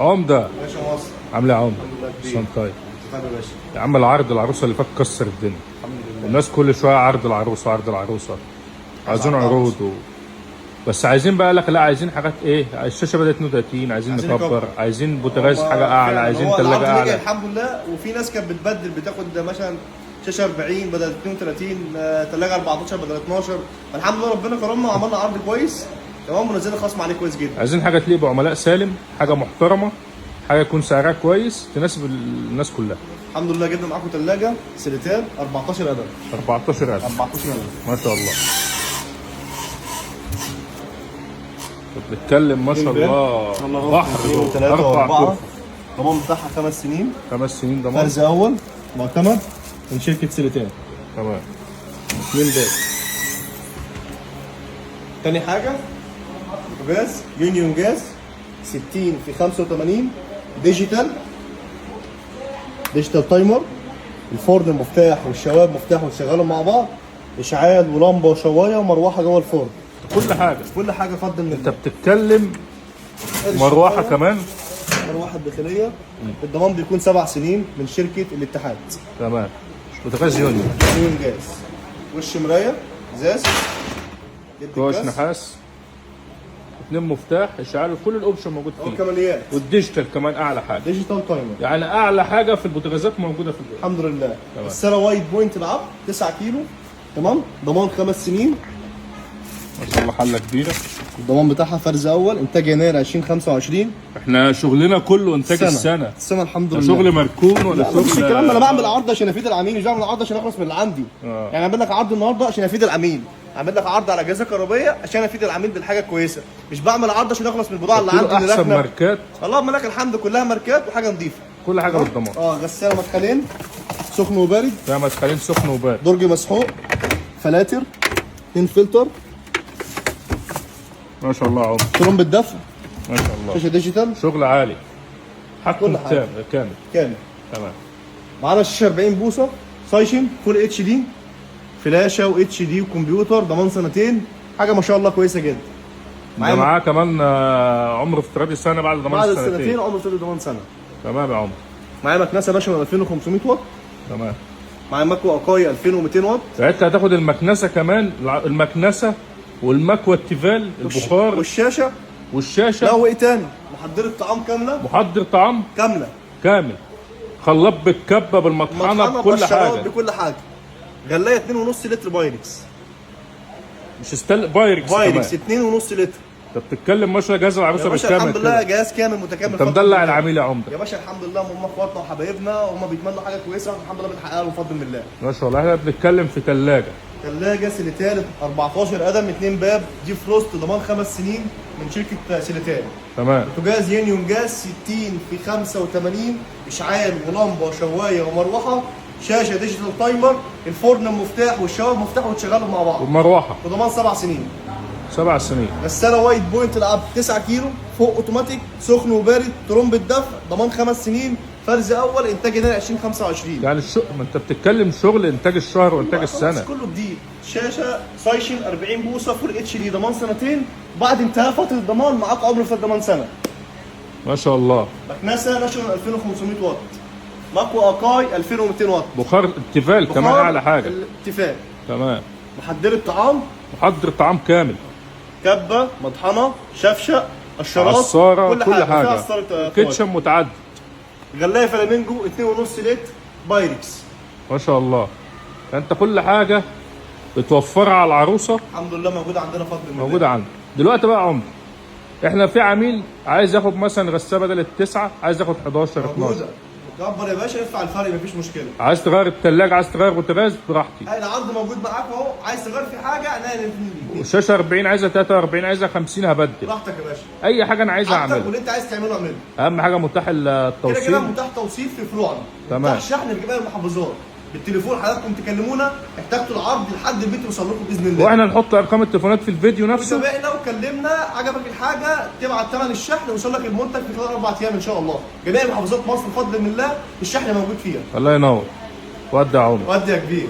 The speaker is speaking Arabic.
عمده باشا مصر. عامل ايه يا عمده؟ الحمد لله كبير. سنتاي طيب يا باشا. يا عم العرض العروسه اللي فات كسر الدنيا. الحمد لله. الناس كل شويه عرض العروسه عرض العروسه، عايزين عرض عروض بس عايزين بقى لك لا عايزين حاجات ايه، الشاشه بدات 32، عايزين نكبر، عايزين بوتاجاز حاجه اعلى، عايزين ثلاجه اعلى. الحمد لله. وفي ناس كانت بتبدل بتاخد مثلا شاشه 40 بدل 32، ثلاجه 14 بدل 12. الحمد لله ربنا كرمنا وعملنا عرض كويس تمام، ونزلنا خصم عليه كويس جدا. عايزين حاجه تليق بعملاء سالم، حاجه محترمه، حاجه يكون سعرها كويس تناسب الناس كلها. الحمد لله جبنا معاكم ثلاجه سيليتان 14 قدم. 14000 14 قدم ما شاء الله. بتتكلم ما شاء الله بحر اربع كفر. ضمان بتاعها 5 سنين. 5 سنين ضمان. فرز اول معتمد من شركه سيليتان. تمام. 2 باب. تاني حاجه بوتاجاز يونيون جاز 60 في 85 ديجيتال تايمر. الفرن مفتاح والشوايه مفتاح وتشغلهم مع بعض. اشعال ولمبه وشوايه ومروحه جوه الفرن. كل حاجه فضل من انت بتتكلم مروحه كمان. مروحه داخليه. الضمان بيكون 7 سنين من شركه الاتحاد. تمام. بوتاجاز يونيون جاز. وش مرايه ازاز. كواش نحاس. 2 مفتاح اشعال، كل الاوبشن موجود فيه. والكماليات. والديجيتال كمان اعلى حاجه. ديجيتال تايمر. يعني اعلى حاجه في البوتاجازات موجوده في البيت. الحمد لله. السنه وايد بوينت العب 9 كيلو تمام. ضمان 5 سنين. ما شاء الله حله كبيره. الضمان بتاعها فرز اول انتاج يناير 2025. احنا شغلنا كله انتاج السنه الحمد لله. شغل مركون ولا شغل؟ مش الكلام ده. انا بعمل عرض عشان افيد العميل، مش بعمل عرض عشان اخلص من اللي عندي. يعني اعمل لك عرض النهارده عشان افيد العميل، اعمل لك عرض على اجهزه كهربائيه عشان افيد العميل بالحاجه الكويسه، مش بعمل عرض عشان اخلص من البضاعه اللي عندي اللي احسن ماركات. اللهم لك الحمد، كلها ماركات وحاجه نظيفه. كل حاجه بالضمان. غساله مدخلين سخن وبارد. فيها مدخلين سخن وبارد. درج مسحوق. فلاتر. 2 فلتر. ما شاء الله. عمر ترمب الدفع. ما شاء الله. شاشه ديجيتال. شغل عالي. كل حاجه كامل. تمام. معانا شاشه 40 بوصه سايشن فول اتش دي، فلاشه واتش دي وكمبيوتر، ضمان 2 سنين. حاجه ما شاء الله كويسه جدا. معاه كمان عمر افتراضي سنه بعد ضمان بعد سنتين عمر افتراضي ضمان سنه. تمام يا عمر. معايا مكنسه باشا من 2500 واط. تمام. معايا مكوى اقايه 2200 واط. ساعتها هتاخد المكنسه كمان، المكنسه والمكوى التيفال البخار والشاشه. لا وايه تاني؟ محضره طعام كامله. محضر طعام كامل. خلاط بالكبه بالمطحنه بكل حاجه. بكل حاجه. غلايه 2.5 لتر بايركس. مش بايركس 2.5 لتر. انت بتتكلم ما شاء الله. جهاز العروسه بالكامل. الحمد لله جهاز كامل متكامل. انت مدلع العميل يا عمده. يا باشا الحمد لله، هم اخواتنا وحبايبنا وهم بيتمنوا حاجه كويسه الحمد لله بنحققها بفضل من الله. ما شاء الله. احنا بنتكلم في ثلاجه سيليتان 14 قدم 2 باب دي فروست، ضمان 5 سنين من شركه سيليتان. تمام. بوتاجاز يونيون جاز 60 في 85 اشعال ولمبه وشوايه ومروحه. شاشه ديجيتال تايمر. الفرن مفتاح والشوايه مفتاح وتشغلهم مع بعض. والمروحه وضمان 7 سنين. 7 سنين. غساله وايد بوينت العب 9 كيلو فوق اوتوماتيك سخن وبارد ترمب الدفع ضمان 5 سنين فرز اول انتاج يناير 2025. يعني ما انت بتتكلم شغل انتاج الشهر وانتاج السنه. كله جديد. شاشه سايشن 40 بوصه فول اتش دي ضمان 2 سنين. بعد انتهاء فتره الضمان معاك عمر في الضمان سنه. ما شاء الله. مكنسه ناشونال 2500 واط. مكوى اقاي 2200 واط. بخار التيفال كمان اعلى حاجه. التيفال. تمام. محضره طعام. محضر طعام كامل. كبه مطحنه شفشه قشرات عصاره كل حاجه. كيتشن متعدد. غلايه فلامينجو 2.5 لتر بايركس. ما شاء الله. انت كل حاجه بتوفرها على العروسه الحمد لله موجوده عندنا فضل الله. موجوده عندنا. دلوقتي بقى عمر، احنا في عميل عايز ياخد مثلا غساله بدل ال9 عايز ياخد 11 12. كبر يا باشا ادفع الفرق مفيش مشكله. عايز تغير الثلاجه عايز تغير بوتاجاز براحتي. العرض موجود معاك اهو. عايز تغير في حاجه انا الشاشه 40 عايزها 43 عايزها 50 هبدل براحتك يا باشا. اي حاجه انا عايزها اعملها. واللي انت عايز تعمله اعمله. اهم حاجه متاح التوصيل. كده متاح توصيل في فروعنا. تمام. متاح شحن في جميع المحافظات. بالتليفون حضراتكم تكلمونا احتجتوا العرض لحد البيت يوصل لكم باذن الله. واحنا نحط ارقام التليفونات في الفيديو نفسه. وتابعنا وكلمنا عجبك الحاجه تبعت ثمن الشحن ويوصل لك المنتج في خلال 4 ايام ان شاء الله. جميع محافظات مصر بفضل من الله الشحن موجود فيها. الله ينور. ودي يا عمر. ودي يا كبير.